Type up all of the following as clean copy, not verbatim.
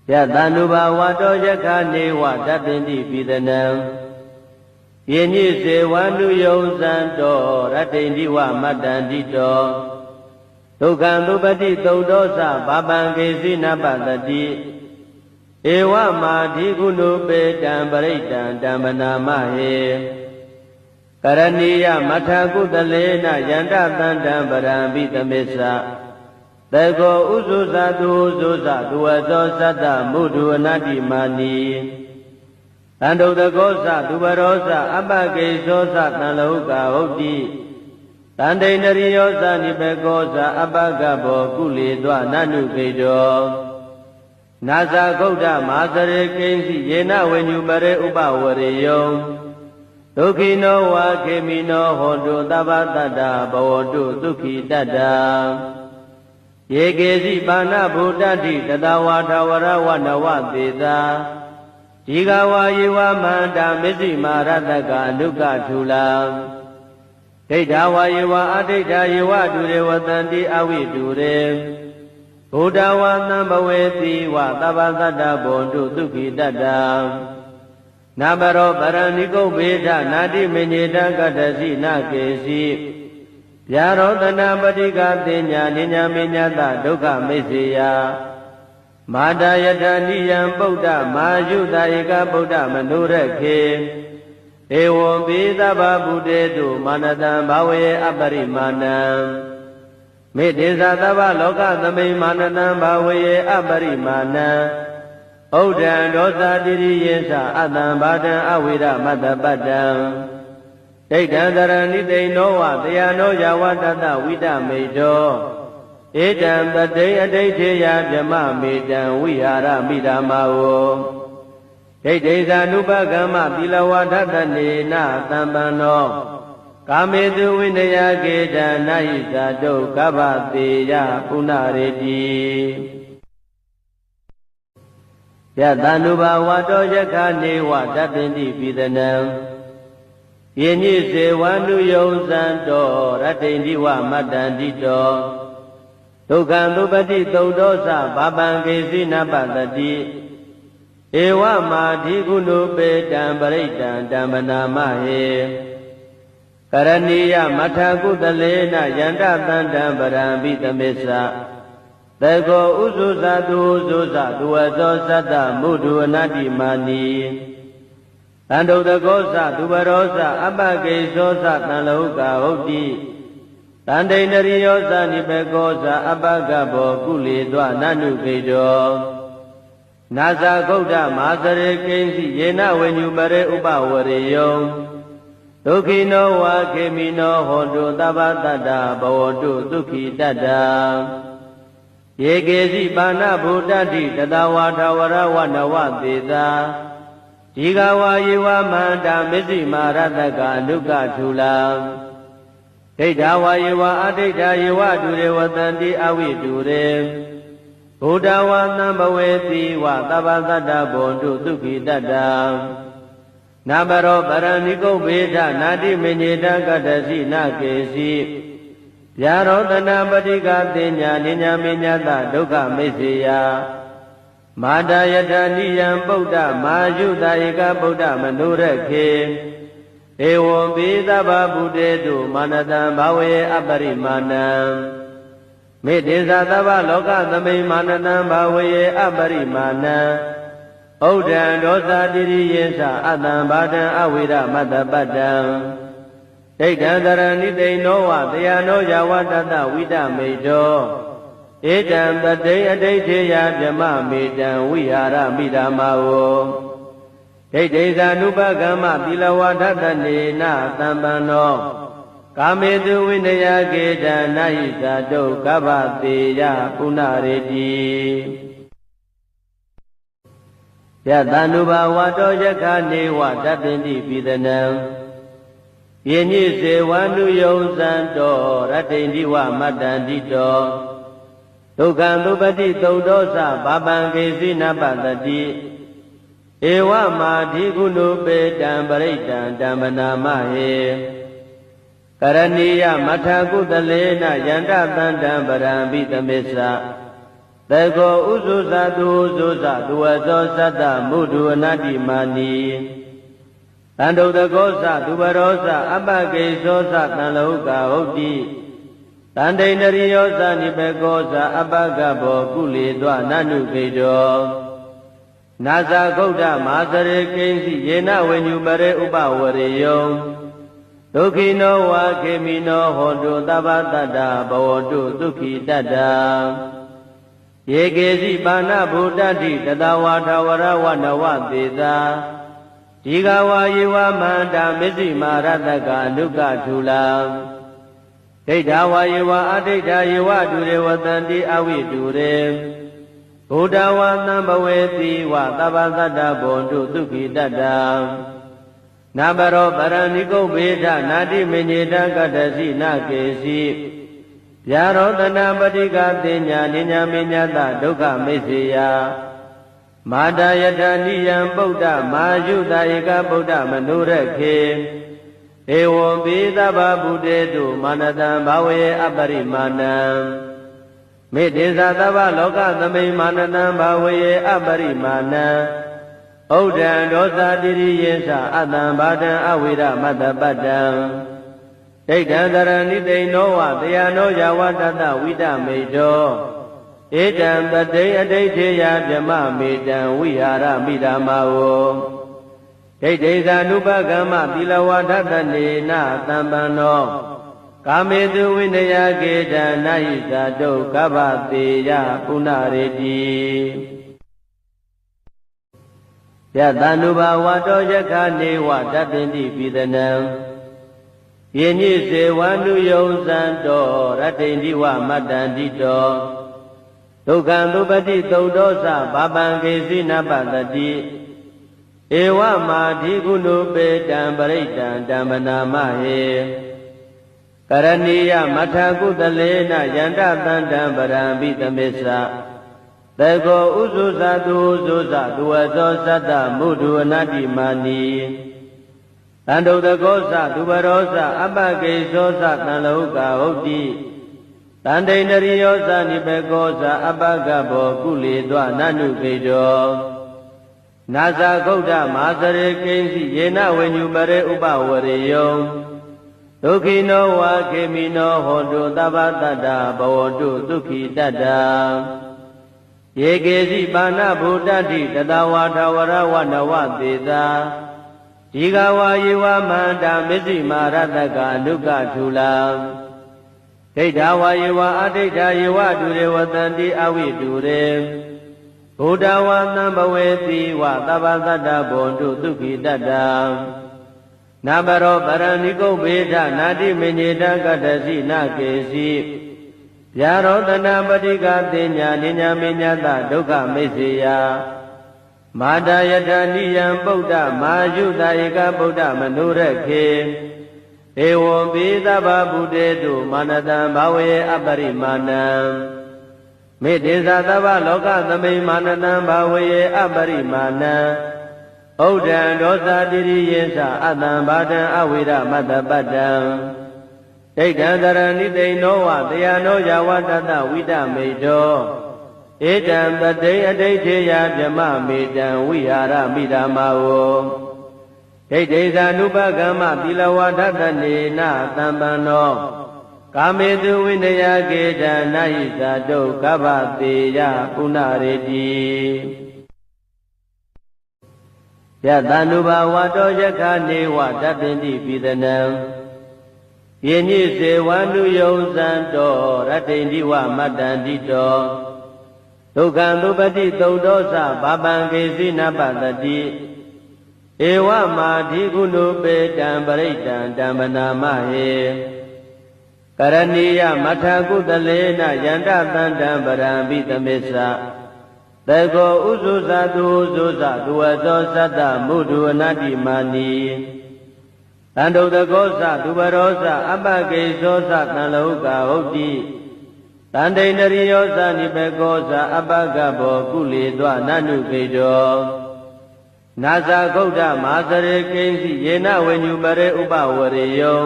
Yatanuba wato yakane watatindi pidanam Yenyi se wanu yonsanto ratindi wa matandito Tukandupati taudosa babangesi napatati Ewa madhi kunupe tambaraitan tamanamahe Karaniya mathakudalena yanda tandam barambi tamesa Tego uzuza duzuza duwazo sata mudu anati mani Tando dagosa duwarosa abagesosa tanlauka hoti Tande nariyosa nipegosa abagabo kulidwa nanu kedo Nasa gauda masare kensi yena wenyubare upawariyo Tukino wa kemino hondu tabatata bawodu tukhi tata Yegesi bana buddhati tatawata warawana teta Jigawa yewa manda misi marataka anuka chula Data yewa adita yewa dure watanti awi dure Buddha wa nambaweti wa tabatata bondu tukhi tata Nabaro paraniko beta nadi menyeta katasi nakesi Yarodana padika tenya ninya menyata dukha meseya Madayata niyam Buddha majuta eka Buddha manurekhe Ewo bidaba buddhetu manatan bhawe aparimanam Medesa tava loka thame manatan bhawe aparimanam Uddhan dosa diri yesa atam bhadan awira matapatam Daitan dharani nowa dayano yawatata vita medo Etam taday adaitheya vyama medam vihara midamao Daitesa nupagama tilawatatane tambano Kametu vinaya geta nahisa do kabateya punareti Yatanuba wato yakane watatindi pidanam Yenyi se wanu yonsanto ratindi wa matandito Tukandupati taudosa babangesi napatati Ewa madhi kunupe tambaraitan tamanamahe Karaniya mathakudalena yanda tandam barambi tamesa Tego uzuza duwazo sata mudu anati mani Tando dagosa duwarosa abagesosa tanlauka hoti Tande nariyosa nipegosa abagabo kulidwa nanu kedo Nasa gauda masare kensi yena wenyubare upawariyo Tukino wa kemino hondu tabatata bawodu tukhi tata Yegesi bana buddhati tatawata warawana teta Jigawa yewa manda misi marataka anuka chula Data yewa adita yewa dure watanti awi dure Buddha wa nambaweti wa tabatata bondu tukhi tata Nabaro paraniko beta nadi menyeta katasi nakesi Yarodana padika tenya ninya menyata dukha meseya Madayata niyam Buddha majuta eka Buddha manurekhe Ewo bidaba buddhetu manatan bhawe aparimanam Medesa tava loka thame manatan bhawe aparimanam Uddhan dosa diri yesa atam bhadan awira matapatam Daitan dharani nowa dayano yawatata vita medo Etam taday adaitheya vyama medam vihara midamao Daitesa nupagama tilawatatane tambano Kametu vinaya geta nahisa do kabateya punareti Yatanuba wato yakane watatindi pidanam Yenyi se wanu yonsanto ratindi wa matandito Tukandupati taudosa babangesi napatati Ewa madhi kunupe tambaraitan tamanamahe Karaniya mathakudalena yanda tandam barambi tamesa Tego uzuza duzuza duwazo sata mudu anati mani Tando dagosa dubarosa abage sosa tanlauka hoti Tande nariyosa nipegosa abagabo kuli dwa nanu kedo Nasa gauda masare kensi yena wenyubare upawariyo Dukino wa kemino hondu tabatata bawodu duki tata Yegezi bana buddhati tatawata warawata wadita Jigawa yiwa manda misi marataka nuka chula Dita yiwa adita yiwa dure watanti awi dure Buddha wa nambaweti wa tabatata bondu duki tata Nabaro paraniko beta nati menyeta kadasi nakesi Yarodana padika tenya ninya menyata dukha mesiya Mada yadaniyan Buddha majuta eka Buddha manurekhe Ewo bidaba buddhetu manatan bhawe aparimanam Medesa tava loka tamay manatan bhawe aparimanam Udan dosa diri yensa atam badan awira matapadam Daitan darani dainowa dayano yawatata wita medo Etam tatay adaitheya vyama medam wihara midamawo Daitesa nupagama pilawatatane na tambano Kametu winaya geta nahisa do kabateya punareti Yatanuba wato yakane watapindi pidanam Yenyi se wanu yonsanto ratindi wa matandito Dukandupati taudosa babangesi napatati Ewa madhi gunupe tambaraitan tamanamahe Karaniya mathakutalena yantatandam parambi tamesa Tego uzuza duwazo sata mudu anati mani Tando dagosa dubarosa abage sosa tanlauka hoti Tande nariyosa nipegosa abagabo kuli dwa nanu kedo Nasa gauda masare kensi yena wenyubare upawariyo Dukino wa kemino hondu tabatata bawodu duki tata Yegezi bana buddhati tatawata warawata wadita Jigawa yiwa manda misi marataka nuka chula Dita yiwa adita yiwa dure watanti awi dure Buddha wa nambaweti wa tabatata bondu duki tata Nabaro paraniko beta nati menyeta kadasi nakesi Yarodana padika tenya ninya menyata dukha mesiya Mada yadaniyan Buddha majuta eka Buddha manurekhe Ewo bidaba buddhetu manatan bhawe aparimanam Medesa tava loka tamay manatan bhawe aparimanam Udan dosa diri yensa atam badan awira matapadam Daitan darani dainowa dayano yawatata wita medo Etam tatay adaitheya vyama medam wihara midamawo Daitesa nupagama pilawatatane na tambano Kametu winaya geta nahisa do kabateya punareti Yatanuba wato yakane watapindi pidanam Yenyi se wanu yonsanto ratindi wa matandito Dukandupati taudosa babangesi napatati Ewa madhi gunupe tambaraitan tamanamahe Karaniya mathakutalena yantatandam parambi tamesa Tego uzuza duwazo sata mudu anati mani Tando dagosa dubarosa abage sosa tanlauka hoti Tande nariyosa nipegosa abagabo kuli dwa nanu kedo Nasa gauda masare kensi yena wenyubare upawariyo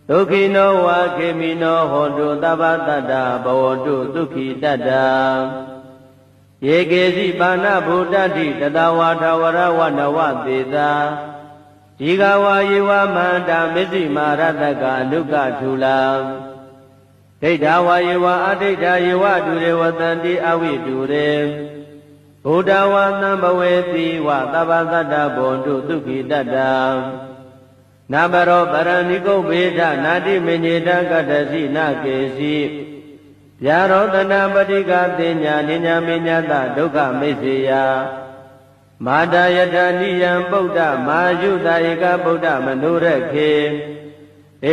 ဒုက္ခိနောဝါခေမိနောဟောတုသဗ္ဗတတ္တဘဝတုဒုက္ခိတတ္တယေကေစီပါဏဗုဒ္ဓတိတတဝါထဝရဝနဝသေသာဒီဃဝါယေဝမန္တာမစ္စည်းမာရတကအနုကထုလာဒိဋ္ဌဝါယေဝအဒိဋ္ဌယေဝဒုရေဝတံတိအဝိဒုရေဘုဒ္ဓဝါသံဘဝေတိဝသဗ္ဗသတ္တဘုံတုဒုက္ခိတတ္တနာဘရောပရဏိကုဗေဒနာတိမေညေတကတ္တစီနကေစီဗျာရောတနာပတိကတိညာနိညာမေညတဒုက္ခမိစ္ဆေယမာတယတနိယံပုဒ္ဓမာယုတဧကဗုဒ္ဓမနုရခေ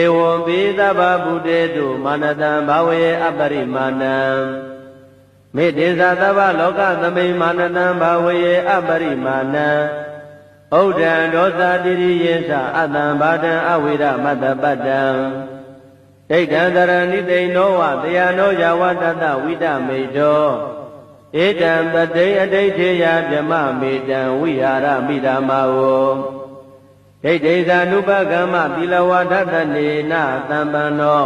ဧဝံပိသဗ္ဗဗုတေတုမာနတံဘာဝေအပရိမာဏံမေတ္တေသသဗ္ဗလောကသမိမာနတံဘာဝေအပရိမာဏံဩဒံဒောသတိရိယေသအတံဘာတံအဝိရမတ္တပတ္တံဒိဋ္ဌံတရဏိသိဏောဝတယနောယဝတတဝိတမေတောဧတံပတိအဋိဋ္ဌေယဗြမမေတံဝိဟာရမိဓမ္မာဝဒိဋ္ဌိသ ानु ပကမ္မသီလဝါဒတနေနသံပန္နော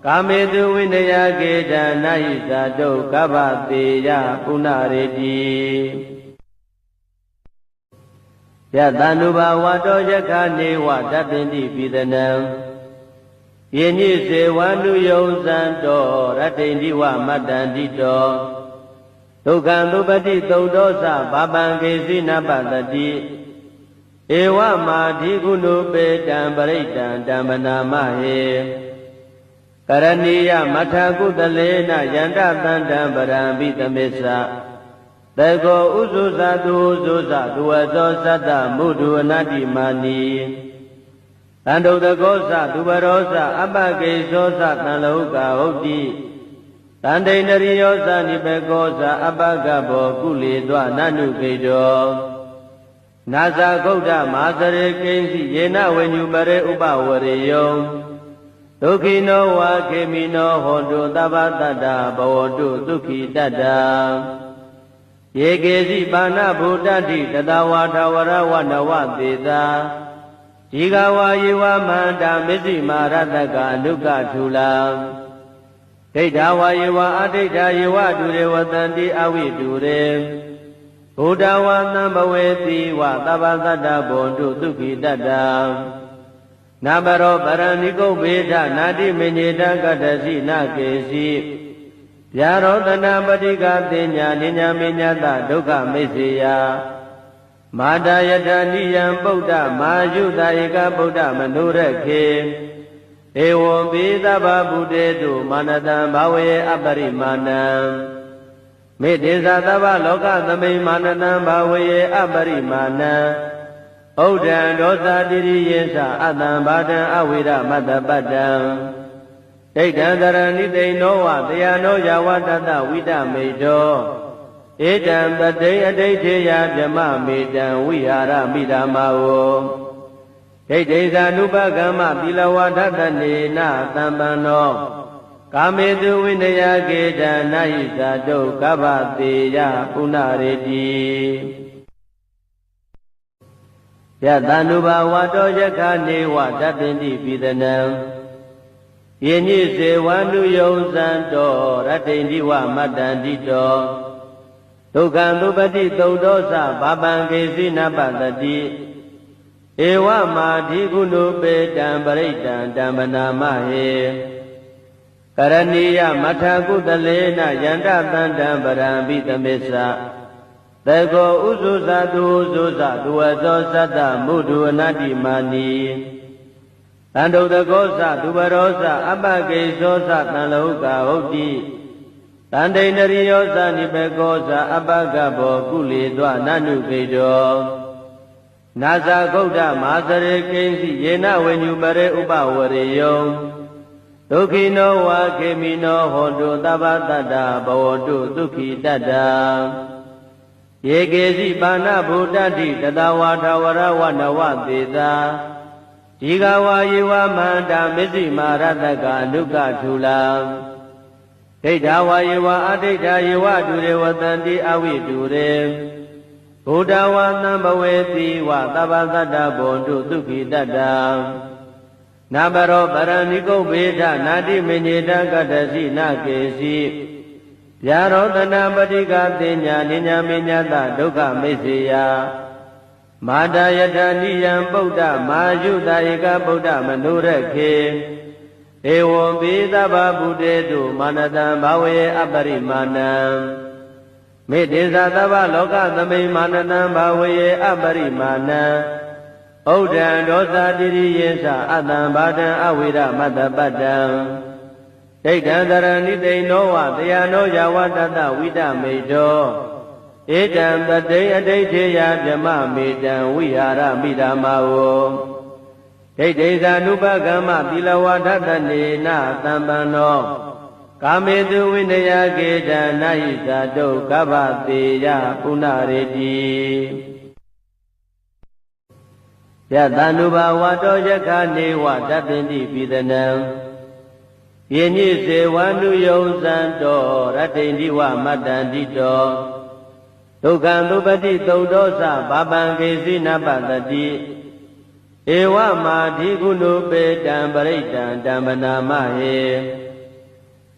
ကာမေတုဝိနယကေတနာဟိသတုကဗ္ဗတေယပုဏ္ဏရေတိယတ ानु ဘာဝတောယခနေဝတပ္ပိတိပိသနံယေညိစေဝ ानु ယုံဇံတောရတ္တိတိဝမတ္တန္တိတောဒုက္ခံသုပတိသုတ်တောသဘာပံကေစီနပတတိဧဝမာဓိကုဏုပေတံပရိတံတံပနာမဟေကရဏီယမထာကုတလေနယန္တသန္တံပရံပိသမစ္ဆသေကောဥဇုဇတုဥဇုဇသူဝသောသတ္တမုဒုအနတ္တိမာနီတန္တုတကောသသူဘရောသအပကေသောသတံလောကဟုတ်တိတန္တိန္ဒရိယောသနိပေကောသအပကဘောကုလေသောနနုခေတောနာဇာဂௌဒမာစရေကိဉ္စီယေနဝေညုပရေဥပဝရေယောဒုက္ခိနောဝါခေမိနောဟောတုသဗ္ဗတတ္တဘဝတုဒုက္ခိတတ္တယေကေစီပါဏဗုဒ္ဓတိတတဝါထဝရဝနဝသေသာဒီဃဝါယေဝမန္တာမစ္စည်းမာရတကအနုကထုလာဒိဋ္ဌဝါယေဝအဒိဋ္ဌယေဝဒုရေဝတံတိအဝိဒုရေဘုဒ္ဓဝါသံဘဝေတိဝသဗ္ဗသတ္တဘုံတုဒုက္ခိတတ္တနာဘရောပရဏိကုဗေဒနာတိမေညေတကတ္တစီနကေစီဗျာရောတနာပတိကတိညာနိညာမေညတဒုက္ခမိစ္ဆေယမာတယတနိယံပုဒ္ဓမာယုတဧကဗုဒ္ဓမနုရခေဧဝံပိသဗ္ဗဗုတေတုမာနတံဘာဝေအပရိမာဏံမေတ္တေသသဗ္ဗလောကသမိမာနတံဘာဝေအပရိမာဏံဩဒံဒောသတိရိယေသအတံဘာတံအဝိရမတ္တပတ္တံဒိဋ္ဌံတရဏိသိဏောဝတယနောယဝတတဝိတမေတောဧတံပတိအဋိဋ္ဌေယဗြမမေတံဝိဟာရမိဓမ္မာဝဒိဋ္ဌိသ ानु ပကမ္မသီလဝါဒတနေနသံပန္နောကာမေတုဝိနယကေတနာဟိသတုကဗ္ဗတေယပုဏ္ဏရေတိယတ ानु ဘာဝတောယခနေဝတပ္ပိတိပိသနံယေညိစေဝ ानु ယုံဇံတောရတ္တိတိဝမတ္တန္တိတောဒုက္ခံသုပတိသုတ်တောသဘာပံကေစီနပတတိဧဝမာဓိကုဏုပေတံပရိတံတံပနာမဟေကရဏီယမထာကုတလေနယန္တသန္တံပရံပိသမစ္ဆသေကောဥဇုဇတုဥဇုဇသူဝသောသတ္တမုဒုအနတ္တိမာနီတန္တုတကောသသူဘရောသအပကေသောသတံလောကဟုတ်တိတန္တိန္ဒရိယောသနိပေကောသအပကဘောကုလေသောနနုခေတောနာဇာဂௌဒမာစရေကိဉ္စီယေနဝေညုပရေဥပဝရေယောဒုက္ခိနောဝါခေမိနောဟောတုသဗ္ဗတတ္တဘဝတုဒုက္ခိတတ္တယေကေစီပါဏဗုဒ္ဓတိတတဝါထဝရဝနဝသေသာဒီဃဝါယေဝမန္တာမစ္စည်းမာရတကအနုကထုလာဒိဋ္ဌဝါယေဝအဒိဋ္ဌယေဝဒုရေဝတံတိအဝိဒုရေဘုဒ္ဓဝါသံဘဝေတိဝသဗ္ဗသတ္တဘုံတုဒုက္ခိတတ္တ နာဘရောပရဏိကုဗ္ဗေဒနာတိမညေတကတ္တစီနာကေစီဗျာရောတနာပတိကတင်ညာနိညာမေညတဒုက္ခမိစ္ဆေယမာတယထာနိယံဗုဒ္ဓမာယုတဧကဗုဒ္ဓမနုရခေဧဝံပိသဗ္ဗဗုတေတုမာနတံဘာဝေအပရိမာဏံမေတ္တေသသဗ္ဗလောကသမိမာနတံဘာဝေအပရိမာဏံဩဒံဒောသတိရိယေသအတံဘာတံအဝိရမတ္တပတ္တံဒိဋ္ဌံတရဏိတိနောဝတယနောယဝတတဝိတမေတောဧတံတတိအဋိဋ္ဌေယဗြမမေတံဝိဟာရမိဓမ္မာဝဒိဋ္ဌိသာနုပကမ္မသီလဝါဒတနေနသံပန္နောကာမေတုဝိနယကေတံနာဟိသာတုကဗ္ဗတေယပုဏ္ဏရေတိယတန္တုဘာဝတောယက္ခနေဝတပ္ပိတိပိသနံယေညိစေဝန္တုယုံဇံတောရတ္တိန္တိဝမတ္တန္တိတောဒုက္ခံသုပတိသုတ်တောသဘာပံကေစီနပတတိဧဝမာဓိကုဏုပေတံပရိတံဓမ္မနာမဟေ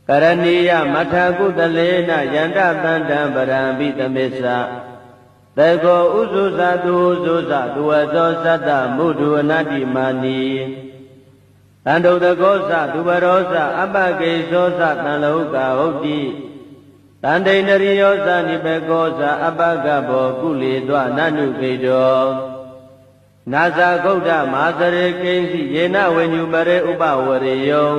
ကရဏီယမထာကုတလေနယန္တသန္တံပရံပိသမေသသေကောဥဇုဇတုဥဇုဇသူဝဇောသတ္တမုဒုအနတ္တိမာနီတန္တုတကောသသူဘရောသအပကေသောသတံလောကဟုတ်တိတန္တိန္ဒရိယောသနိဘေကောသအပကဘောကုလေတွနနုကေတောနာဇာဂௌဒမဟာစရေကိဉ္စီယေနဝေညုပရေဥပဝရေယော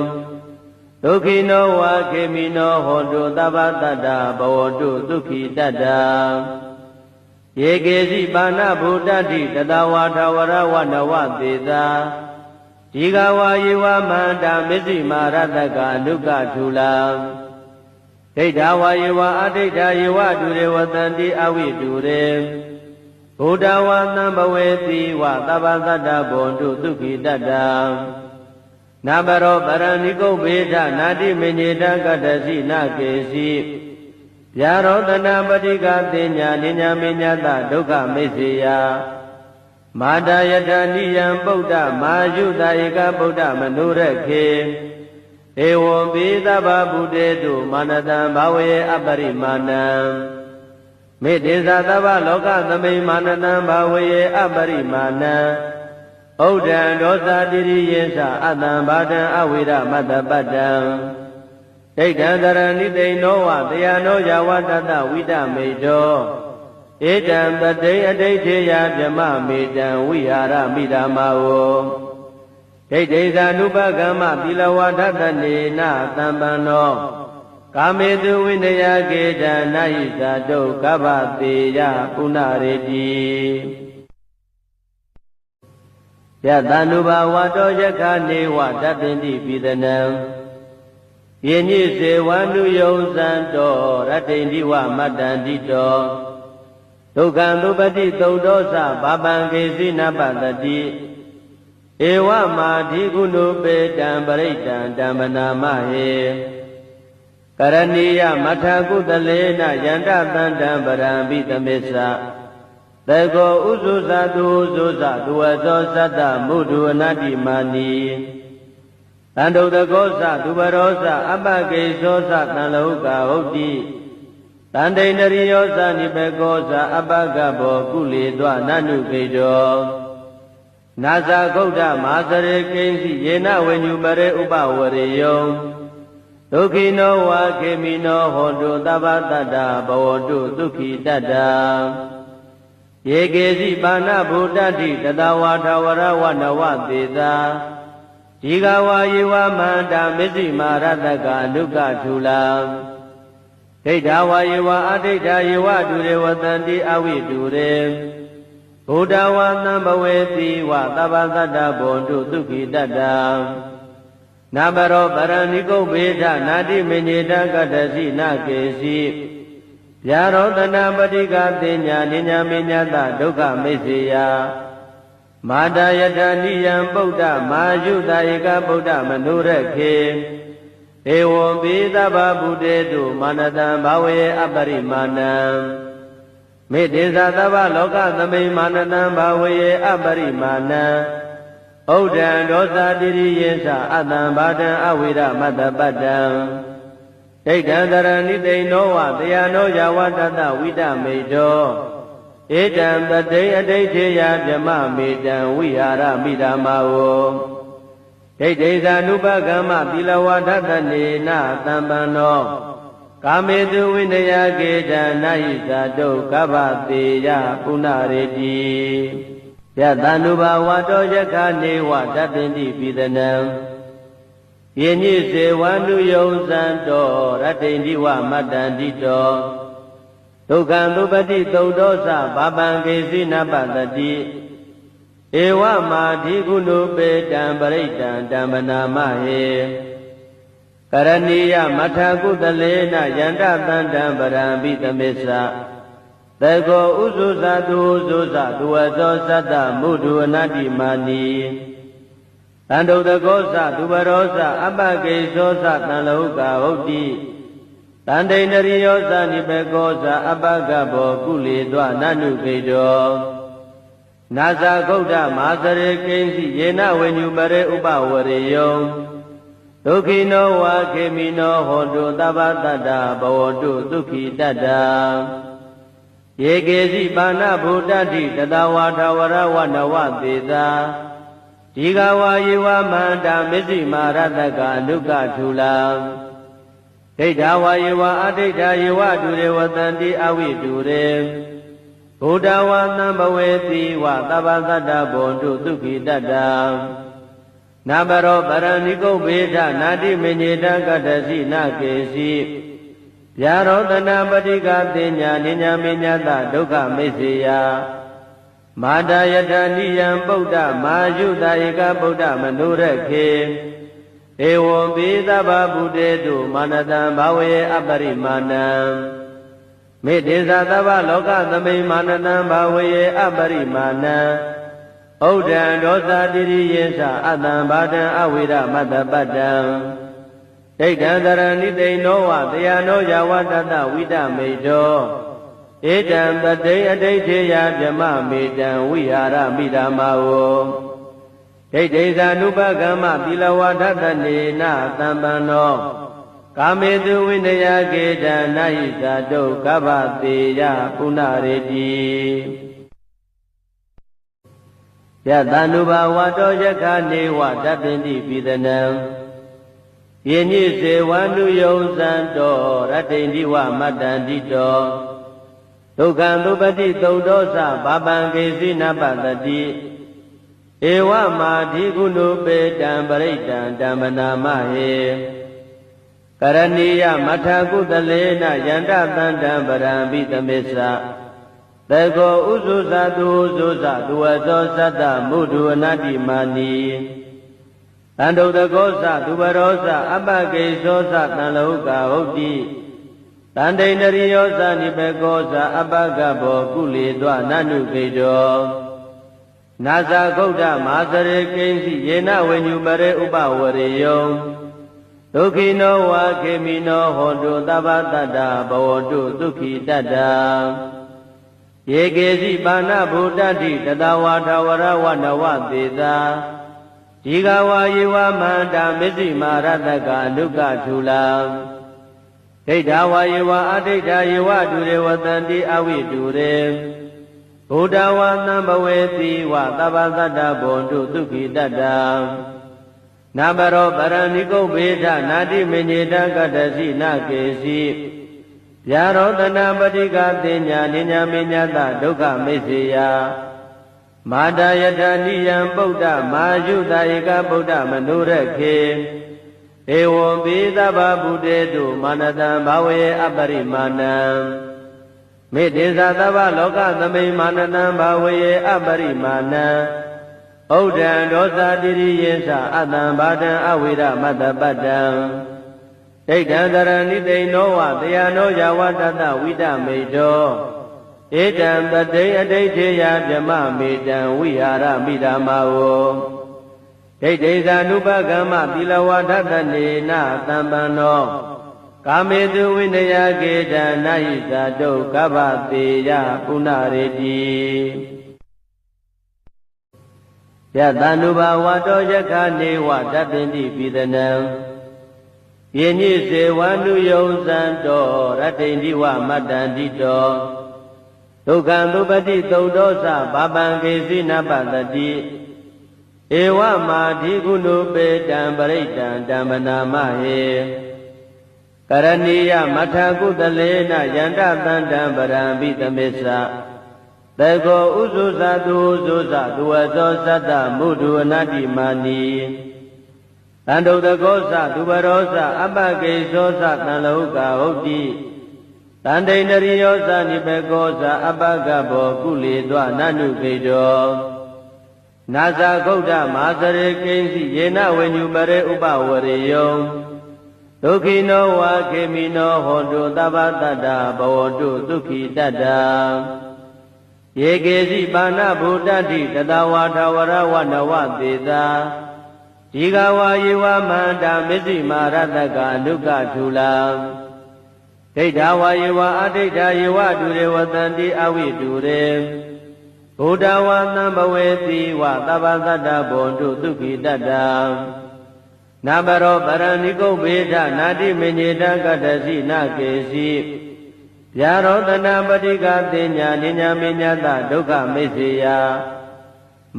ဒုက္ခိနောဝါခေမိနောဟောတုသဗ္ဗတတ္တဘဝတုဒုက္ခိတတ္တယေကေစီပါဏဗုဒ္ဓတိတတဝါထဝရဝနဝသေသာဒီဃဝါယေဝမန္တာမစ္စည်းမာရတကအနုကထူလာဒိဋ္ဌဝါယေဝအဒိဋ္ဌယေဝတုရေဝတန္တိအဝိတုရေဘုဒ္ဓဝါသံဘဝေတိဝသဗ္ဗသတ္တဘောတုဒုက္ခိတတ္တနာဘရောပရဏိကုဗ္ဗေဒနာတိမညေတကတ္တစီနာကေစီဗျာရောတနာပတိကတင်ညာနိညာမေညတဒုက္ခမိစ္ဆေယမာတယထာနိယံဗုဒ္ဓမာယုတဧကဗုဒ္ဓမနုရခေဧဝံပိသဗ္ဗဗုတေတုမာနတံဘာဝေအပရိမာဏံမေတ္တေသသဗ္ဗလောကသမိမာနတံဘာဝေအပရိမာဏံဩဒံဒောသတိရိယေသအတံဘာတံအဝိရမတ္တပတ္တံဒိဋ္ဌံတရဏိတိနောဝတယနောယဝတတဝိတမေတောဧတံတတိအဋိဋ္ဌေယဗြမမေတံဝိဟာရမိဓမ္မာဝဒိဋ္ဌိသာနုပကမ္မသီလဝါဒတနေနသံပန္နောကာမေတုဝိနယကေတံနာဟိသာတုကဗ္ဗတေယပုဏ္ဏရေတိယတန္တုဘာဝတောယက္ခနေဝတပ္ပိတိပိသနံယေညိစေဝန္တုယုံဇံတောရတ္တိန္တိဝမတ္တန္တိတောဒုက္ခံသုပတိသုတ်တောသဘာပံကေစီနပတတိဧဝမာဓိကုဏုပေတံပရိတံဓမ္မနာမဟေကရဏီယမထာကုတလေနယန္တသန္တံပရံပိသမေသသေကောဥဇုဇတုဥဇုဇသူဝဇောသတ္တမုဒုအနတ္တိမာနီတန္တုတကောသသူဘရောသအပကေသောသတံလောကဟုတ်တိတန္တိန္ဒရိယောသနိဘေကောသအပကဘောကုလေတွနနုကေတောနာဇာဂௌဒမဟာစရေကိဉ္စီယေနဝေညုပရေဥပဝရေယောဒုက္ခိနောဝါခေမိနောဟောတုသဗ္ဗတတ္တဘဝတုဒုက္ခိတတ္တယေကေစီပါဏဗုဒ္ဓတိတတဝါထဝရဝနဝသေသာဒီဃဝါယေဝမန္တာမစ္စည်းမာရတကအနုကထူလာဒိဋ္ဌဝါယေဝအဒိဋ္ဌယေဝတုရေဝတန္တိအဝိတုရေဘုဒ္ဓဝါသံဘဝေတိဝသဗ္ဗသတ္တဘောတုဒုက္ခိတတ္တနာဘရောပရဏိကုဗ္ဗေဒနာတိမညေတကတ္တစီနာကေစီဗျာရောတနာပတိကတင်ညာနိညာမေညတဒုက္ခမိစ္ဆေယမာတယထာနိယံဗုဒ္ဓမာယုတဧကဗုဒ္ဓမနုရခေဧဝံပိသဗ္ဗဗုတေတုမာနတံဘာဝေအပရိမာဏံမေတ္တေသသဗ္ဗလောကသမိမာနတံဘာဝေအပရိမာဏံဩ ဩဒံဒောသတိရိယေသအတံဘာတံအဝိရမတ္တပတ္တံဒိဋ္ဌံတရဏိသိနောဝတယနောယဝတတဝိတမေတောဧတံတတိအဋိဋ္ဌေယဗြမမေတံဝိဟာရမိဓမ္မာဝဒိဋ္ဌိသာနုပကမ္မသီလဝါဒတနေနသံပန္နောကာမေတုဝိနယကေတံနာဟိဇာတုကဗ္ဗတေယပုဏ္ဏရေတိယတန္တုဘာဝတောယက္ခနေဝတပ္ပိန္တိပိသနံယေညိစေဝန္တုယုံဇံတောရတ္တိန္တိဝမတ္တန္တိတောဒုက္ခံသုပတိသုတ်တောသဘာပံကေစီနပတတိဧဝမာဓိကုဏုပေတံပရိတံဓမ္မနာမဟေကရဏီယမထကုတလေနယန္တတန္တံပရံပိသမေသသေကောဥဇုဇတုဥဇုဇသူဝသောသတ္တမုဒုအနတ္တိမာနီတန္တုတကောသသူဘရောသအပကေသောသတံလောကဟုတ်တိတန္တိန္ဒရိယောသနိဘေကောသအပကဘောကုလေသောနနုခေတောနာဇာဂௌဒမာသရေကိဉ္စီယေနဝေညုပရေဥပဝရေယောဒုက္ခိနောဝါခေမိနောဟောတုသဗ္ဗတတ္တဘဝတုဒုက္ခိတတ္တယေကေစီပါဏဗုဒ္ဓတိတတဝါထဝရဝနဝသေသာဒီဃဝါယေဝမန္တာမစ္စည်းမာရတကအနုကထူလာဒိဋ္ဌဝါယေဝအဒိဋ္ဌယေဝတုရေဝတန္တိအဝိတုရေဘုဒ္ဓဝါသံဘဝေတိဝသဗ္ဗသတ္တဘွန်တုဒုက္ခိတတ္တနာဘရောပရဏိကုတ်ဘေဒနာတိမေညေတကတ္တစီနကေစီဗျာရောတနာပတိကတင်ညာနိညာမေညတဒုက္ခမိစ္ဆေယမာတာယထာနိယံဗုဒ္ဓမာယုတာဧကဗုဒ္ဓမနုရခေဧဝံပိသဗ္ဗဗုတေတုမာနတံဘာဝေအပရိမာဏံမေတ္တေသသဗ္ဗလောကသမိမာနတံဘာဝေအပရိမာဏံဩဒံဒောသတိရိယေသအတံဘာတံအဝိရမတ္တပတ္တံဒိဋ္ဌံတရဏိသိနောဝတယနောယဝတတဝိတမေတောဧတံတတိအဋိဋ္ဌေယဗြမမေတံဝိဟာရမိဓမ္မာဝဒိဋ္ဌိသာနုပကမ္မသီလဝါဒတနေနသံပန္နောကာမေတုဝိနယကေတံနာဟိဇာတုကဗ္ဗတေယပုဏ္ဏရေတိယတန္တုဘာဝတောယက္ခနေဝတပ္ပိန္တိပိသနံယေညိစေဝန္တုယုံဇံတောရတ္တိန္တိဝမတ္တန္တိတောဒုက္ခံသုပတိသုတ်တောသဘာပံကေစီနပတတိဧဝမာဓိကုဏုပေတံပရိတံဓမ္မနာမဟေကရဏီယမထကုတလေနယန္တတန္တံပရံပိသမေသသေကောဥဇုဇသူဥဇုဇသူဝသောသတ္တမုဒုအနတ္တိမာနီတန္တုတကောသသူဘရောသအပကေသောသတံလောကဟုတ်တိတန္တိန္ဒရိယောသနိဘေကောသအပကဘောကုလေသောနနုခေတောနာဇာဂௌဒမာသရေကိဉ္စီယေနဝေညုပရေဥပဝရေယောဒုက္ခိနောဝါခေမိနောဟောတုသဗ္ဗတတ္တဘဝတုဒုက္ခိတတ္တယေကေစီပါဏဗုဒ္ဓတိတတဝါထဝရဝနဝသေသာဒီဃဝါယေဝမန္တာမစ္စည်းမာရတကအနုကထူလာဒိဋ္ဌဝါယေဝအဒိဋ္ဌယေဝတုရေဝတန္တိအဝိတုရေဘုဒ္ဓဝါသံဘဝေတိဝသဗ္ဗသတ္တဘွန်တုဒုက္ခိတတ္တနာဘရောပရဏိကုတ်ဘေဒနာတိမေညေတကတ္တစီနကေစီဗျာရောတနာပတိကတင်ညာနိညာမေညတဒုက္ခမိစ္ဆေယမာတာယထာနိယံဗုဒ္ဓမာယုတာဧကဗုဒ္ဓမနုရခေဧဝံပိသဗ္ဗဗုတေတုမာနတံဘာဝေအပရိမာဏံမေတ္တေသသဗ္ဗလောကသမိမာနတံဘာဝေအပရိမာဏံဩဒံဒောသတိရိယေသအတံဘာတံအဝိရမတ္တပတ္တံဒိဋ္ဌံတရဏိသိနောဝတယနောယဝတတဝိတမေတောဧတံတတိအဋိဋ္ဌေယဗြမမေတံဝိဟာရမိဓမ္မာဝဒိဋ္ဌိသာနုပကမ္မသီလဝါဒတနေနသံပန္နောကာမေတုဝိနယကေတံနာဟိဇာတုကဗ္ဗတေယပုဏ္ဏရေတိယ ယတန္တုဘာဝတောယက္ခနေဝတပ္ပိတိပိသနံယညိစေဝန္တုယုံဇံတောရတ္တိန္တိဝမတ္တန္တိတောဒုက္ခံသုပတိသုတ်တောသဘာပံကေစီနပတတိဧဝမာဓိကုဏုပေတံပရိတံဓမ္မနာမဟေကရဏီယမထာကုတလေနယန္တတန္တံပရံပိသမေသသေကောဥဇုဇတုဥဇုဇသူဝသောသတ္တမုဒုအနတ္တိမာနီတန္တုတကောသသူဘရောသအပ္ပကေသောသတံလောကဟုတ်တိတန္တိန္ဒရိယောသနိဘေကောသအပ္ပကဘောကုလေသောနနုကေတောနာဇာဂௌဒမဟာစရေကိဉ္စီယေနဝေညုပရေဥပဝရေယောဒုက္ခိနောဝါခေမိနောဟောတုသဗ္ဗတတ္တဘဝတုဒုက္ခိတတ္တယေကေစီပါဏဗုဒ္ဓတိတတဝါထဝရဝနဝသေသာဒီဃဝါယေဝမန္တာမစ္စည်းမာရတကအနုကထူလာဒိဋ္ဌဝါယေဝအဒိဋ္ဌယေဝတုရေဝတန္တိအဝိတုရေဘုဒ္ဓဝါသံဘဝေတိဝသဗ္ဗသတ္တဘောတုဒုက္ခိတတ္တနာမရောပရဏိကုဗ္ဗေဒနာတိမညေတကတ္တစီနာကေစီဗျာရောတနာပတိကသေညာနိညာမေညတဒုက္ခမိစ္ဆေယ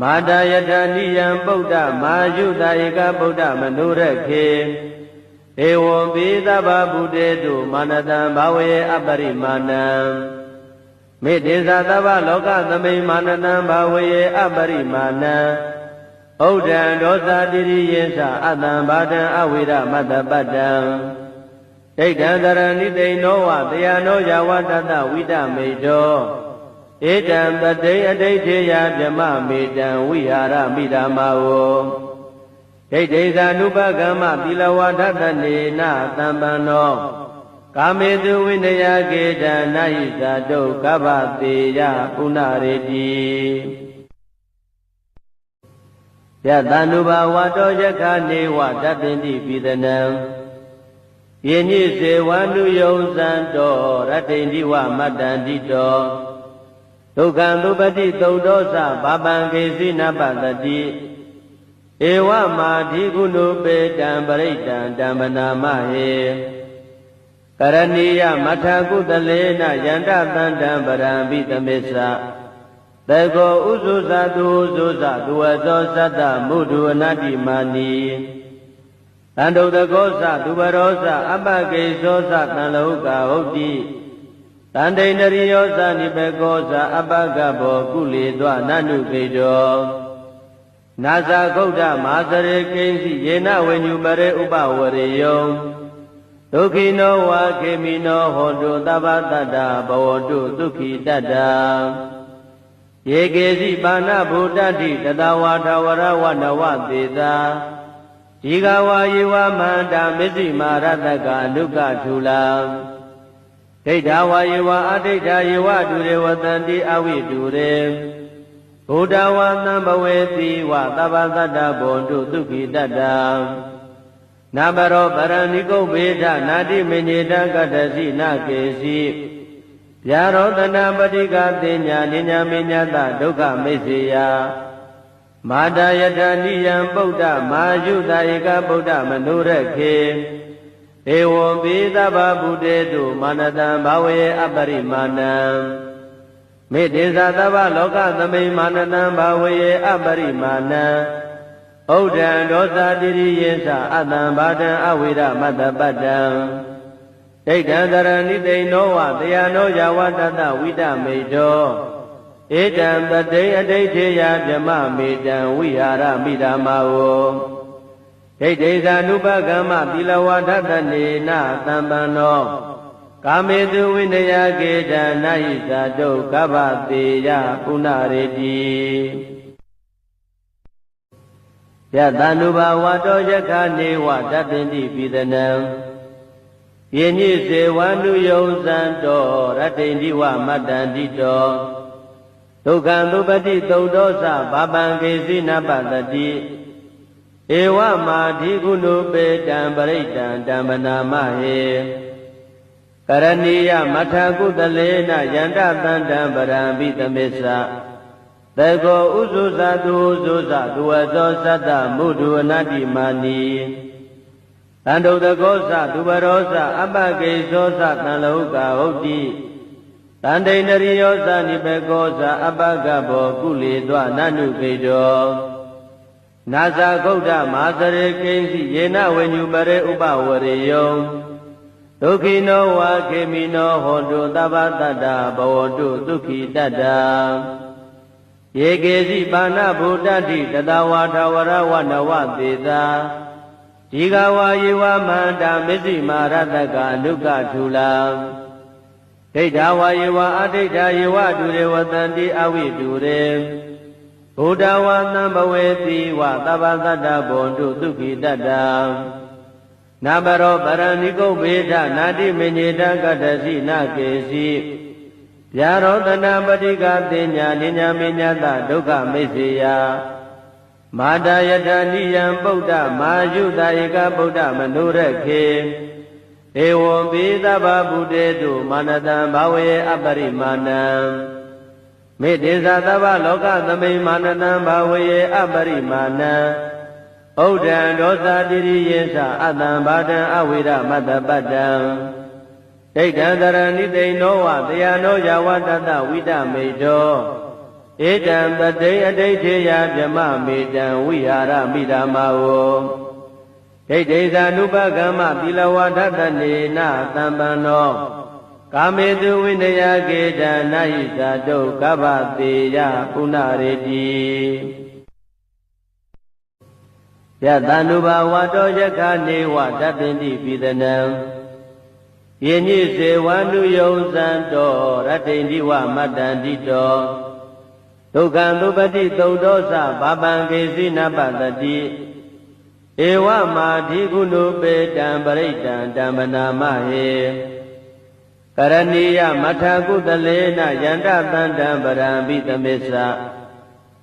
မာတာယထာနိယံပုဒ္ဓမာယုတဧကဗုဒ္ဓမနုရခေဧဝံပိသဗ္ဗဗုတေတုမာနတံဘာဝေအပရိမာဏံမေတ္တေသသဗ္ဗလောကသမိမာနတံဘာဝေအပရိမာဏံဩဒံဒောသတိရိယေသအတံဘာတံအဝိရမတ္တပတ္တံဒိဋ္ဌံတရဏိတိနောဝတယနောယဝတတဝိတမေတောဧတံပတိအဋိဋ္ဌေယဗြမမေတံဝိဟာရမိဓမ္မာဝဒိဋ္ဌိဇာနုပကမ္မသီလဝဒတနေနသံပန္နောကာမေတုဝိနယကေတံနာဟိဇာတုကဗ္ဗတေယပုဏ္ဏရေတိယတန္တုဘာဝတောယက္ခနေဝတပ္ပိတိပိသနံယညိစေဝန္တုယုံဇံတောရတ္တိန္တိဝမတ္တန္တိတောဒုက္ခံသုပတိသုတ်တောသဘာပံကေစီနပတတိဧဝမာဓိကုဏုပေတံပရိတံဓမ္မနာမဟေကရဏီယမထာကုတလေနယန္တတန္တံပရံပိသမေသသေကောဥဇုဇတုဥဇုဇသူဝသောသတ္တမုဒုအနတ္တိမာနီတန္တုတကောသသူဘရောသအပ္ပကေသောသတံလောကဟုတ်တိတန္တိန္ဒရိယောသနိဘေကောသအပ္ပကဘောကုလေသောနနုကေတောနာဇာဂௌဒမဟာစရေကိဉ္စီယေနဝေညုပရေဥပဝရေယောဒုက္ခိနောဝါခေမိနောဟောတုသဗ္ဗတတ္တဘဝတုဒုက္ခိတတ္တယေကေစီပါဏဗုဒ္ဓတိတတဝါထဝရဝနဝသေသာဒီဃဝါယေဝမန္တာမစ္စည်းမာရတကအနုကထူလာဒိဋ္ဌဝါယေဝအဒိဋ္ဌယေဝတုရေဝတန္တိအဝိတုရေဘုဒ္ဓဝါသံဘဝေတိဝသဗ္ဗသတ္တဘောတုဒုက္ခိတတ္တနာမရောပရဏိကုဗ္ဗေဒနာတိမညေတကတ္တစီနာကေစီဗျာရောတနာပတိကသေညာနိညာမေညတဒုက္ခမိစ္ဆေယမာတာယထာနိယံပုဒ္ဓမာယုတဧကဗုဒ္ဓမနုရခေဧဝံပိသဗ္ဗဗုတေတုမာနတံဘာဝေအပရိမာဏံမေတ္တေသသဗ္ဗလောကသမိမာနတံဘာဝေအပရိမာဏံဩဒံဒောသတိရိယေသအတံဘာတံအဝိရမတ္တပတ္တံဒိဋ္ဌံတရဏိတိနောဝတယနောယဝတတဝိတမေတောဧတံပတိအဋိဋ္ဌေယဗြမမေတံဝိဟာရမိဓမ္မာဝဒိဋ္ဌိဇာနုပကမ္မသီလဝဒတနေနသံပန္နောကာမေတုဝိနယကေတံနာဟိဇာတုကဗ္ဗတေယပုဏ္ဏရေတိယတန္တုဘာဝတောယက္ခနေဝတပ္ပိတိပိသနံယညိစေဝန္တုယုံဇံတောရတ္တိန္တိဝမတ္တန္တိတောဒုက္ခံသုပတိသုတ်တောသဘာပံကေစီနပတတိဧဝမာဓိကုဏုပေတံပရိတံဓမ္မနာမဟေကရဏီယမထာကုတလေနယန္တတန္တံပရံပိသမေသ Tego uzuza duzuza duwazo sata mudu anati mani Ando the gosa dubarosa abage sosa tanloka hoti Tande nariyosa nipegosa abagabo kuli dwa nanu kejo Nasa gauda masare kensi yena wenyu bare upa wariyo Dukino wa kemino hondu tabatata bawodu dukhi tata Yegezi bana buddhati tatawata warawana teta Jigawa yewa manda misi marataka nuka chula Deidawa yewa adita yewa dure watanti awi dure Buddhawa nambaweti wa tabatata bondu dukhi tata Nabaro paraniko beta nadi menyeta katasi nakesi Yarodana Badika Tinya Ninya Minyata Dukha Mesiya Mada Yadaniyan Buddha Majuda Eka Buddha Manurake Ewo Bidaba Buddhetu Manatan Bhawe Aparimanam Medisa Tava Loka Thame Manatan Bhawe Aparimanam Udan Dosa Diri Yesa Atam Bhadan Avira Matapadam Deitandarani Deinowa Dayano Yawatata Vida Medo Edam Badei Adeteya Jama Medan Vihara Midamao Deiteza Nupagama Tilawatata Nena Tambano Kamedu Vinaya Geda Nahisa Do Kabateya Punareti Yatanuba Wato Yakane Watapindi Pidanam Yenyi se wanu yonsanto Ratendi wa matandito Tukandupati Taudosa Babangesi Napatati Ewa Madhikunu Petam Paritam Dambanamahe Karaniya Mathakudalena Yanda Tandam Parambitamesa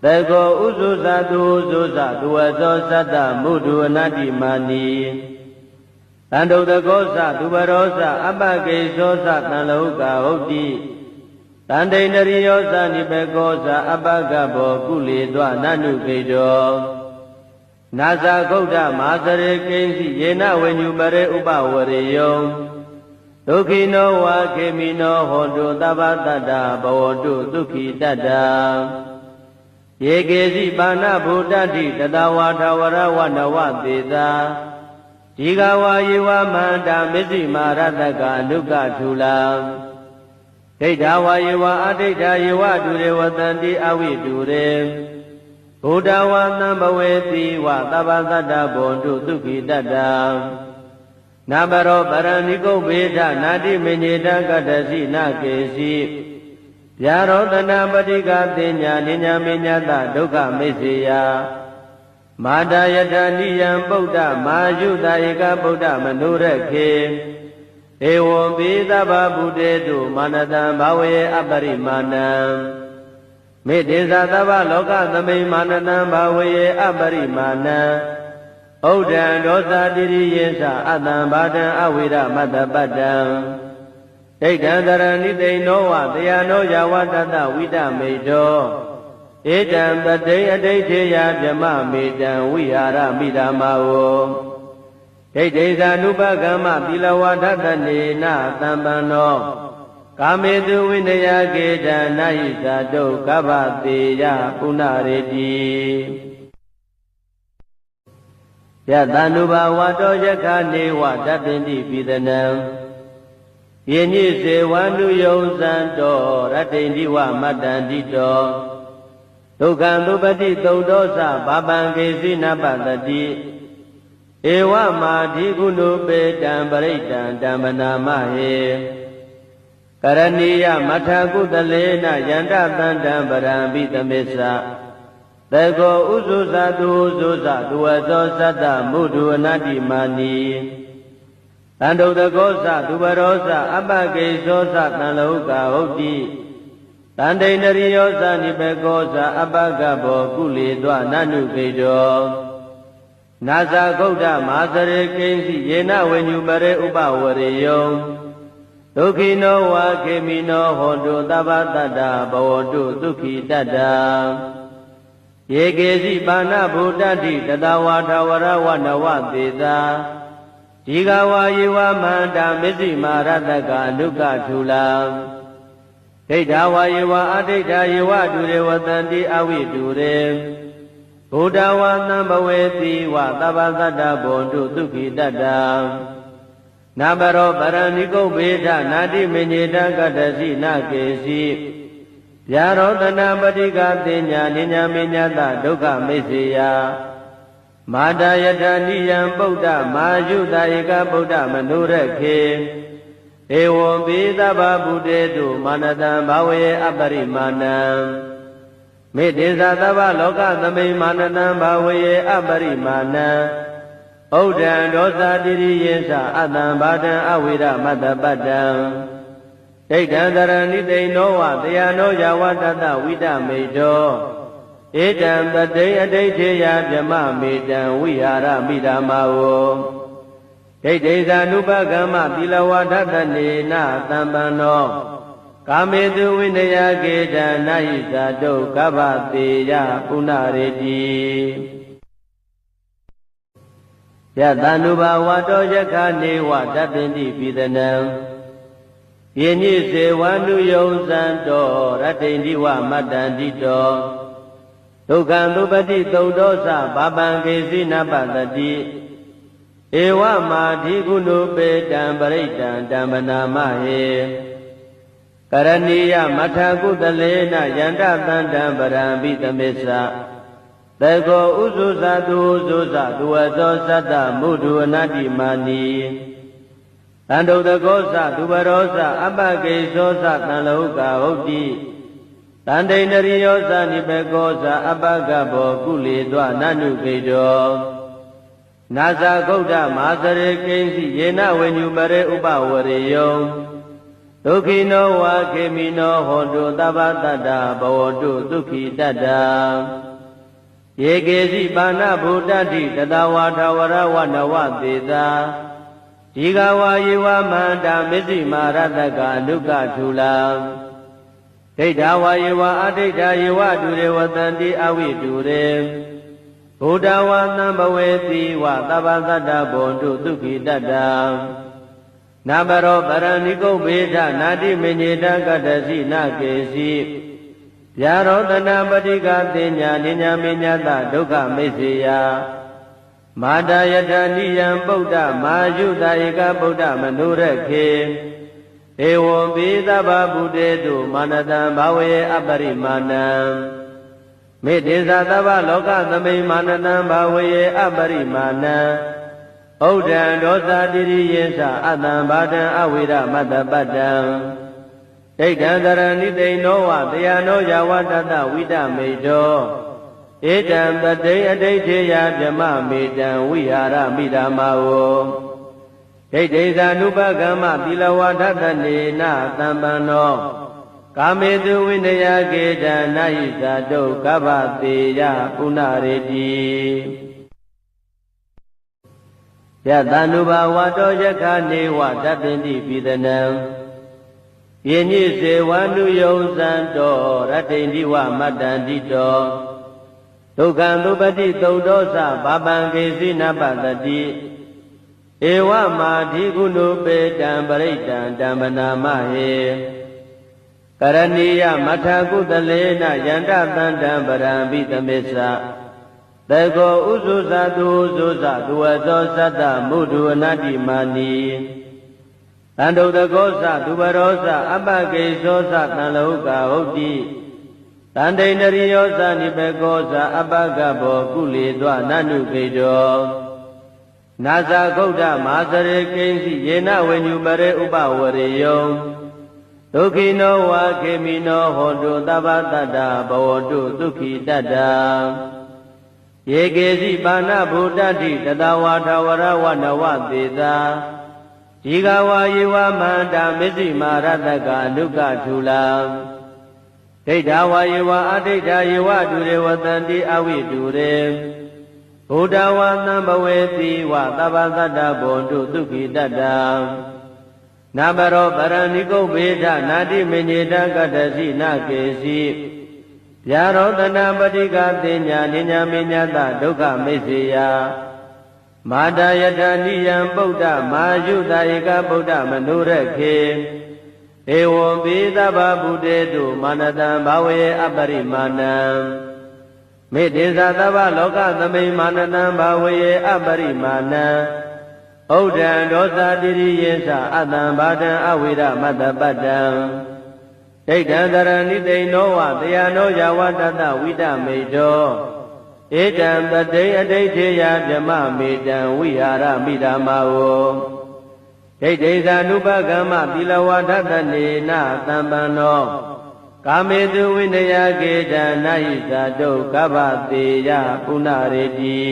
Tego Uzuza Duzuza Duwazo Sata Mudu Anati Mani Ando the gosa dubarosa abage sosa tanloka hoti Tande nariyosa nipegosa abagabo kuli dwa nanu kejo Nasa gauda masare kensi yena wenyu bare upa wariyo Dukino wa kemino hondu tabatata bawodu dukhi tata Yegezi bana buddhati tatawata warawana teta Jigawa yewa manda misi marataka nuka chula Deidawa yewa adita yewa dure watanti awi dure Buddhawa nambaweti wa tabatata bondu dukhi tata Nabaro paraniko beta nadi menyeta katasi nakesi Yarodana Badika Tinya Ninya Minyata Dukha Mesiya Mada Yadaniyan Buddha Majuda Eka Buddha Manurake Ewo Bidaba Buddhetu Manatan Bhawe Aparimanam Medisa Tava Loka Thame Manatan Bhawe Aparimanam Udan Dosa Diri Yesa Atam Bhadan Avira Matapadam Deitandarani Deinowa Dayano Yawatata Vida Medo Edam Badei Adeteya Jama Medan Vihara Midamao Deiteza Nupagama Tilawatata Nena Tambano Kamedu Vinaya Geda Nahisa Do Kabateya Punareti Yatanuba Wato Yakane Watapindi Pidanam Yenyi se wanu yonsanto Ratendi wa matandito Tukandupati Taudosa Babangesi Napatati Ewa Madhikunu Petam Paritam Dambanamahe Karaniya Mathakudalena Yanda Tandam Parambitamesa Tego Uzuza Duzuza Duwazo Sata Mudu Anati Mani Ando the gosa dubarosa abage sosa tanloka hoti Tande nariyosa nipegosa abagabo kuli dwa nanu kejo Nasa gauda masare kensi yena wenyu bare upa wariyo ဒုက္ခိနောဝါခေမိနောဟောတုသဗ္ဗတတ္တဘဝတုဒုက္ခိတတ္တယေကေစီပါဏဗုဒ္ဓတိတတဝါထဝရဝနဝသေသာဒီဃဝါယေဝမန္တာမစ္စည်းမာရတကအနုကထုလံဒိဋ္ဌဝါယေဝအဒိဋ္ဌယေဝတုရေဝတံတိအဝိတုရေဘုဒ္ဓဝါသံဘဝေတိဝသဗ္ဗတတ္တဘဝတုဒုက္ခိတတ္တနာဘရောပရဏိကုဗေဒနာတိမညေတကတ္တစီနာကေစီဗျာရောတနာပတိကသိညာနိညာမညတဒုက္ခမိစ္ဆေယမာတယတနိယံပုဒ္ဓမာယုတဧကဗုဒ္ဓမနုရခေဧဝံပိသဗ္ဗဗုတေတုမာနတံဘာဝေအပရိမာဏံမေတ္တေသသဗ္ဗလောကသမိမာနတံဘာဝေအပရိမာဏံဩဒံဒောသတိရိယေသအတံဘာတံအဝိရမတ္တပတ္တံဒိဋ္ဌံသရဏိတိနောဝတယနောယဝတတဝိတမေတောဧတံပတိအဋိဋ္ဌေယဗြမမေတံဝိဟာရမိဓမ္မာဝဒိဋ္ဌိဇာနုပကမ္မသီလဝါဒတနေနသံပန္နောကာမေတုဝိနယကေတနာဟိဇာတုကဗ္ဗတေယပုဏ္ဏရေတိယတန္တုဘာဝတောယခာနေဝတပ္ပိတိပိသနံယေညိစေဝန္တုယုံဇံတောရတ္တိန္တိဝမတ္တန္တိတောဒုက္ခံသုပတိသုတ်တောသဘာပံကေစီနပတတိဧဝမာဓိကုဏုပေတံပရိတံဓမ္မနာမဟေကရဏီယမထာကုတလေနယန္တသန္တံပရံပိသမေသသေကောဥဇုဇသူဥဇုဇသူဝသောသတ္တမုဒုအနတ္တိမာနီတန္တုတကောသသူဘရောသအပကေသောသတံလောကဟုတ်တိတန္တိန္ဒရိယောသနိဘေကောသအပကဘောကုလေသောနနုကေတောနာဇာဂௌဒမာသရေကိဉ္စီယေနဝေညုပရေဥပဝရေယောဒုက္ခိနောဝါခေမိနောဟောတုသဗ္ဗတတ္တဘဝတုဒုက္ခိတတ္တယေကေစီပါဏဗုဒ္ဓတိတတဝါထဝရဝနဝသေသာဒီဃဝါယေဝမန္တာမစ္စည်းမာရတကအနုကထုလံဒိဋ္ဌဝါယေဝအဒိဋ္ဌယေဝတုရေဝတံတိအဝိတုရေဘုဒ္ဓဝါသံဘဝေတိဝသဗ္ဗတတ္တဘဝတုဒုက္ခိတတ္တနာဘရောပရဏိကုဗေဒနာတိမညေတကတ္တစီနာကေစီဗျာရောတနာပတိကသိညာနိညာမညတဒုက္ခမိစ္ဆေယမာတယတနိယံပုဒ္ဓမာယုတဧကဗုဒ္ဓမနုရခေဧဝံပိသဗ္ဗဗုတေတုမာနတံဘာဝေအပရိမာဏံမေတ္တေသသဗ္ဗလောကသမိမာနတံဘာဝေအပရိမာဏံဩဒံဒောသတိရိယေသအတံဘာတံအဝိရမတ္တပတ္တံဒိဋ္ဌံသရဏိတိနောဝတယနောယဝတတဝိတမေတောဧတံပတိအဋိဋ္ဌေယဗြမမေတံဝိဟာရမိဓမ္မာဝဒိဋ္ဌိဇာနုပကမ္မသီလဝါဒတနေနသံပန္နောကာမေတုဝိနယကေတနာဟိဇာတုကဗ္ဗတေယပုဏ္ဏရေတိယတန္တုဘာဝတောယခာနေဝတပ္ပိတိပိသနံယေညိစေဝန္တုယုံဇံတောရတ္တိန္တိဝမတ္တန္တိတောဒုက္ခံသုပတိသုတ်တောသဘာပံကေစီနပတတိဧဝမာဓိကုဏုပေတံပရိတံဓမ္မနာမဟေကရဏီယမထာကုတလေနယန္တသန္တံပရံပိသမေသသေကောဥဇုဇသူဥဇုဇသူဝသောသတ္တမုဒုအနတ္တိမာနီတန္တုတကောသသူဘရောသအပကေသောသတံလောကဟုတ်တိတန္တိန္ဒရိယောသနိဘေကောသအပကဘောကုလေသောနနုကေတောနာဇာဂௌဒမာသရေကိဉ္စီယေနဝေညုပရေဥပဝရေယောဒုက္ခိနောဝါခေမိနောဟောတုသဗ္ဗတတ္တဘဝတုဒုက္ခိတတ္တယေကေစီပါဏဗုဒ္ဓတိတတဝါထဝရဝနဝသေသာဒီဃဝါယေဝမန္တာမစ္စည်းမာရတကအနုကထုလံဒိဋ္ဌဝါယေဝအဒိဋ္ဌယေဝတုရေဝတံတိအဝိတုရေဘုဒ္ဓဝါသံဘဝေတိဝသဗ္ဗတတ္တဘဝတုဒုက္ခိတတ္တ နာဘရောပရဏိကုတ်ဘေဒနာတိမညေတကတ္တစီနာကေစီဗျာရောတနာပတိကတင်ညာနိညာမေညတဒုက္ခမိစ္ဆေယမာတာယတနိယံပုဒ္ဓမာယုတာဧကဗုဒ္ဓမနုရခေဧဝံပိသဗ္ဗဗုတေတုမာနတံဘာဝေအပရိမာဏံမေတ္တေသသဗ္ဗလောကသမိမာနတံဘာဝေအပရိမာဏံဩဒံဒောသတိရိယေသအတံဘာဒံအဝိရမတ္တပတ္တံဒိဋ္ဌံတရဏိသိဏောဝတယနောယဝတတဝိတမေတောဧတံတတိအဋိဋ္ဌေယဗြမမေတံဝိဟာရမိဓမ္မာဝဒိဋ္ဌိသာနုပကမ္မသီလဝဒတနေနသံပန္နောကာမေတုဝိနယကေတံနာဟိသတုကဗ္ဗတေယပုဏ္ဏရေတိ